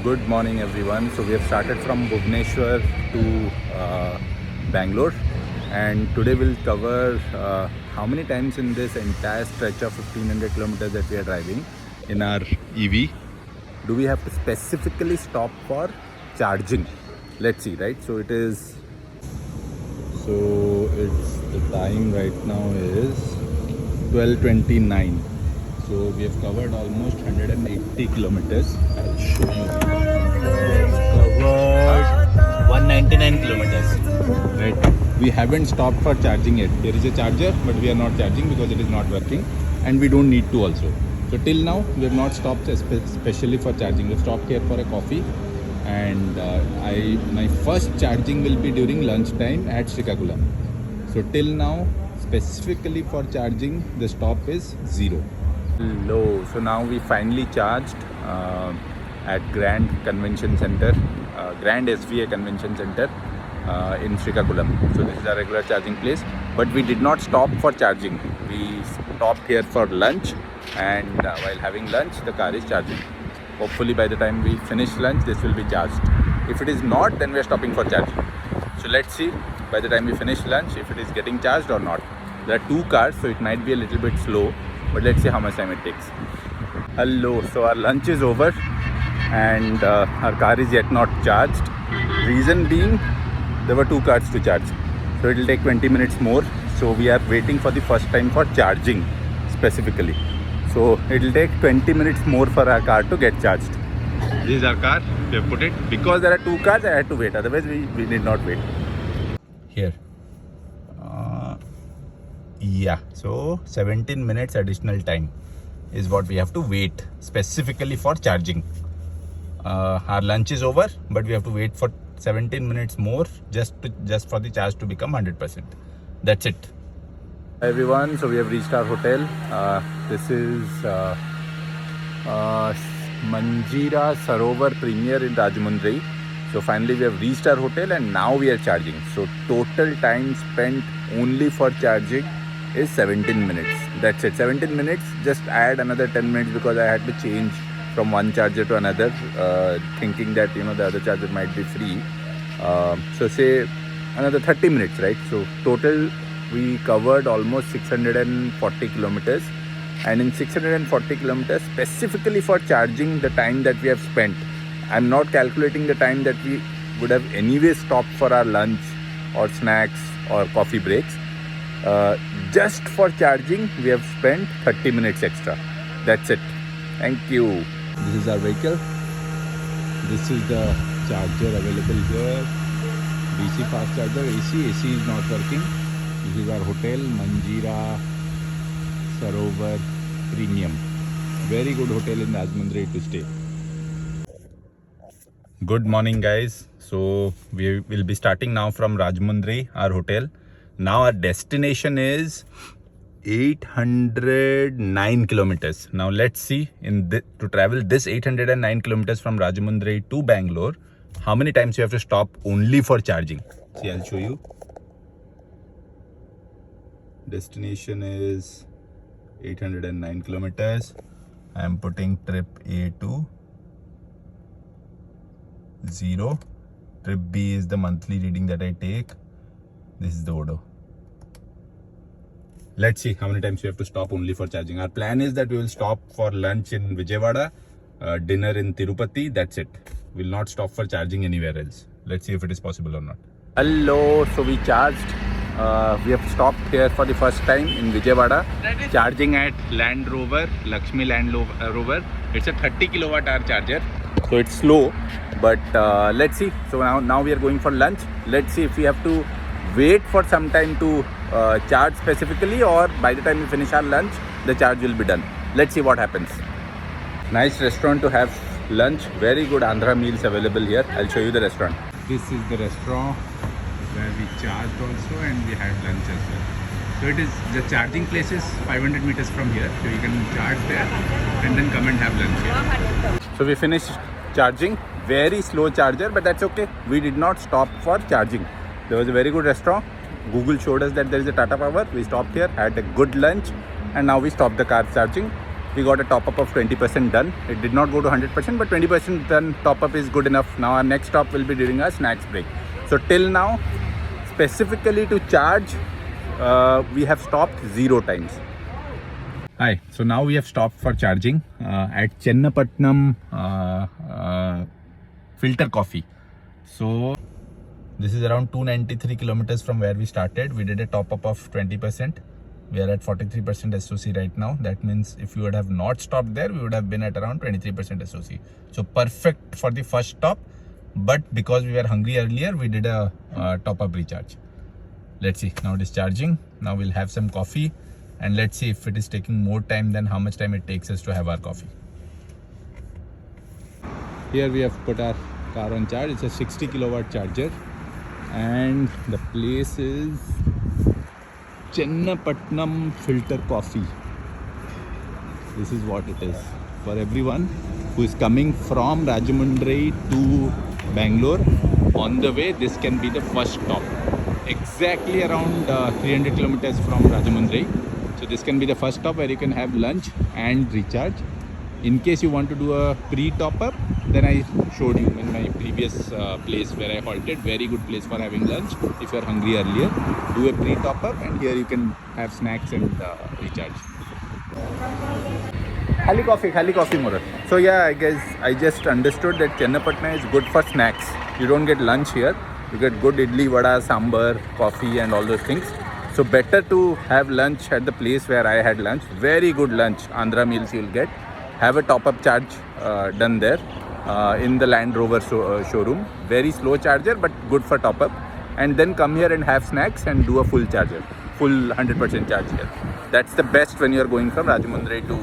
Good morning everyone. So we have started from Bhubaneswar to Bangalore, and today we'll cover how many times in this entire stretch of 1500 kilometers that we are driving in our EV do we have to specifically stop for charging. Let's see, right? So it's the time right now is 12:29. So we have covered almost 180 kilometers. I'll show you. Covered 199 kilometers. right. We haven't stopped for charging yet. There is a charger, but we are not charging because it is not working, and we don't need to also. So till now we have not stopped especially for charging. We've stopped here for a coffee, and my first charging will be during lunchtime at Srikakulam. So till now, specifically for charging, the stop is 0. Low. So now we finally charged at Grand Convention Center, Grand SVA Convention Center in Srikakulam. So this is our regular charging place, but we did not stop for charging. We stopped here for lunch, and while having lunch, the car is charging. Hopefully by the time we finish lunch, this will be charged. If it is not, then we are stopping for charging. So let's see by the time we finish lunch if it is getting charged or not. There are two cars, so it might be a little bit slow, but let's see how much time it takes. Hello, so our lunch is over and our car is yet not charged. Reason being, there were two cars to charge, so it will take 20 minutes more. So we are waiting for the first time for charging specifically. So it will take 20 minutes more for our car to get charged. This is our car. We have put it because there are two cars. I had to wait. Otherwise, we did not wait. Here. Yeah. So 17 minutes additional time is what we have to wait specifically for charging. Our lunch is over, but we have to wait for 17 minutes more just for the charge to become 100%. That's it. Hi everyone, so we have reached our hotel. This is Manjira Sarovar Premier in Rajahmundry. So finally we have reached our hotel and now we are charging. So total time spent only for charging is 17 minutes. That's it, 17 minutes. Just add another 10 minutes because I had to change from one charger to another, thinking that the other charger might be free. So say another 30 minutes, right? So total we covered almost 640 kilometers, and in 640 kilometers specifically for charging, the time that we have spent, I'm not calculating the time that we would have anyway stopped for our lunch or snacks or coffee breaks. Just for charging we have spent 30 minutes extra. That's it. Thank you. This is our vehicle. This is the charger available here. DC fast charger. AC is not working. This is our hotel, Manjira Sarovar Premium. Very good hotel in Rajahmundry to stay. Good morning guys. So we will be starting now from Rajahmundry, our hotel. Now our destination is 809 kilometers. Now let's see, to travel this 809 kilometers from Rajahmundry to Bangalore, how many times you have to stop only for charging. See, I'll show you. Destination is 809 kilometers. I am putting trip A to 0. Trip B is the monthly reading that I take. This is the Odo. Let's see how many times we have to stop only for charging. Our plan is that we will stop for lunch in Vijayawada, dinner in Tirupati. That's it. We will not stop for charging anywhere else. Let's see if it is possible or not. Hello, so we charged. We have stopped here for the first time in Vijayawada, charging at Land Rover, Lakshmi Land Rover. It's a 30 kilowatt hour charger, so it's slow, but let's see. So now we are going for lunch. Let's see if we have to wait for some time to charge specifically, or by the time we finish our lunch, the charge will be done. Let's see what happens. Nice restaurant to have lunch. Very good Andhra meals available here. I'll show you the restaurant. This is the restaurant where we charged also, and we had lunch as well. So it is, the charging place is 500 meters from here, so you can charge there and then come and have lunch here. So we finished charging. Very slow charger, but that's okay. We did not stop for charging. There was a very good restaurant. Google showed us that there is a Tata Power. We stopped here, had a good lunch, and now we stopped the car charging. we got a top up of 20% done. It did not go to 100%, but 20% done top up is good enough. Now our next stop will be during our snacks break. So till now, specifically to charge, we have stopped 0 times. Hi, so now we have stopped for charging at Chennapatnam Filter Coffee. So this is around 293 kilometers from where we started. We did a top up of 20%. We are at 43% SOC right now. That means if you would have not stopped there, we would have been at around 23% SOC. So perfect for the first stop. But because we were hungry earlier, we did a top up recharge. Let's see, now it is charging. Now we'll have some coffee and let's see if it is taking more time than how much time it takes us to have our coffee. Here we have put our car on charge. It's a 60 kilowatt charger and the place is Chennapatnam Filter Coffee. This is what it is. For everyone who is coming from Rajahmundry to Bangalore, on the way, this can be the first stop. Exactly around 300 kilometers from Rajahmundry. So this can be the first stop where you can have lunch and recharge. In case you want to do a pre-top up, then I showed you in my previous place where I halted. Very good place for having lunch. If you are hungry earlier, do a pre-top up and here you can have snacks and recharge. Khali coffee more. So yeah, I guess I just understood that Chennapatna is good for snacks. You don't get lunch here. You get good idli, vada, sambar, coffee and all those things. So better to have lunch at the place where I had lunch. Very good lunch, Andhra meals you'll get. Have a top-up charge done there in the Land Rover showroom. Very slow charger but good for top-up. And then come here and have snacks and do a full charger. Full 100% charge here. That's the best when you're going from Rajahmundry to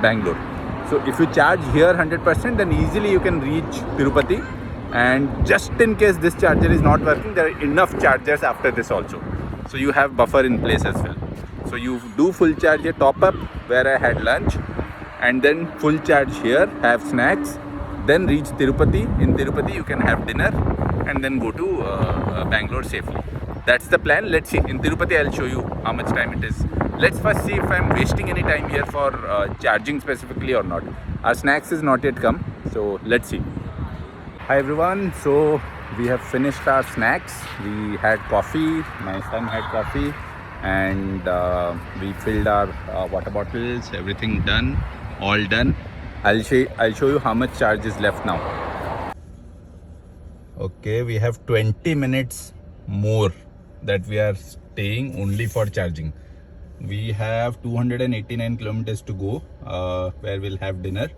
Bangalore. So if you charge here 100%, then easily you can reach Tirupati. And just in case this charger is not working, there are enough chargers after this also. So you have buffer in place as well. So you do full charge here, top up where I had lunch, and then full charge here, have snacks, then reach Tirupati. In Tirupati you can have dinner and then go to Bangalore safely. That's the plan. Let's see. In Tirupati I'll show you how much time it is. Let's first see if I'm wasting any time here for charging specifically or not. Our snacks is not yet come, so let's see. Hi everyone, so we have finished our snacks. We had coffee, my son had coffee, and we filled our water bottles. Everything done, all done. I'll show you how much charge is left now. Okay, we have 20 minutes more that we are staying only for charging. We have 289 kilometers to go where we'll have dinner.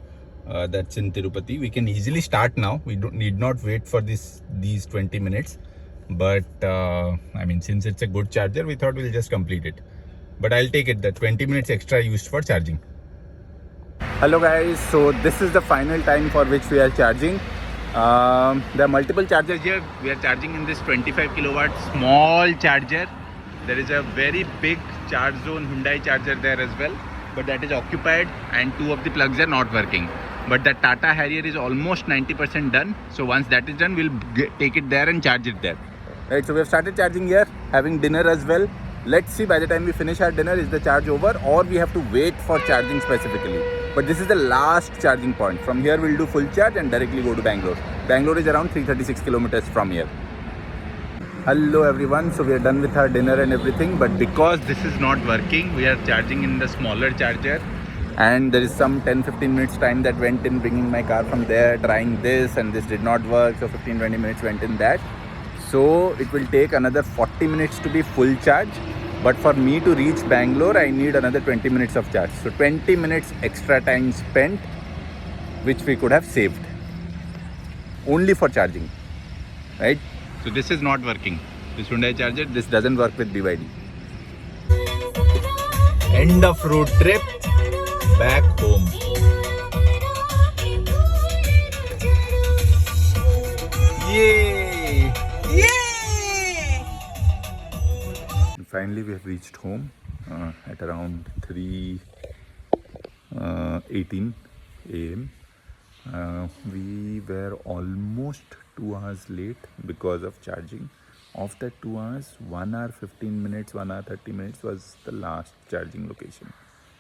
That's in Tirupati. We can easily start now. We need not wait for these 20 minutes. But I mean, since it's a good charger, we thought we'll just complete it. But I'll take it, the 20 minutes extra used for charging. Hello guys, so this is the final time for which we are charging. There are multiple chargers here. We are charging in this 25 kilowatt small charger. There is a very big charge zone Hyundai charger there as well, but that is occupied and 2 of the plugs are not working. But the Tata Harrier is almost 90% done. So once that is done, we'll take it there and charge it there. Right, so we have started charging here, having dinner as well. Let's see by the time we finish our dinner, is the charge over or we have to wait for charging specifically. But this is the last charging point. From here we'll do full charge and directly go to Bangalore. Bangalore is around 336 kilometers from here. Hello everyone, so we are done with our dinner and everything, but because this is not working, we are charging in the smaller charger. And there is some 10-15 minutes time that went in bringing my car from there, trying this, and this did not work, so 15-20 minutes went in that. So it will take another 40 minutes to be full charge, but for me to reach Bangalore I need another 20 minutes of charge. So 20 minutes extra time spent, which we could have saved only for charging, right? So this is not working, this Hyundai charger. This doesn't work with BYD. End of road trip, back home. Yay! Yay! Finally we have reached home at around 3:18 a.m. We were almost 2 hours late because of charging. Of that 2 hours, 1 hour 15 minutes, 1 hour 30 minutes was the last charging location.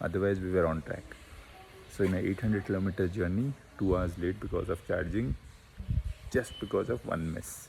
Otherwise, we were on track. So in a 800 kilometer journey, 2 hours late because of charging, just because of one miss.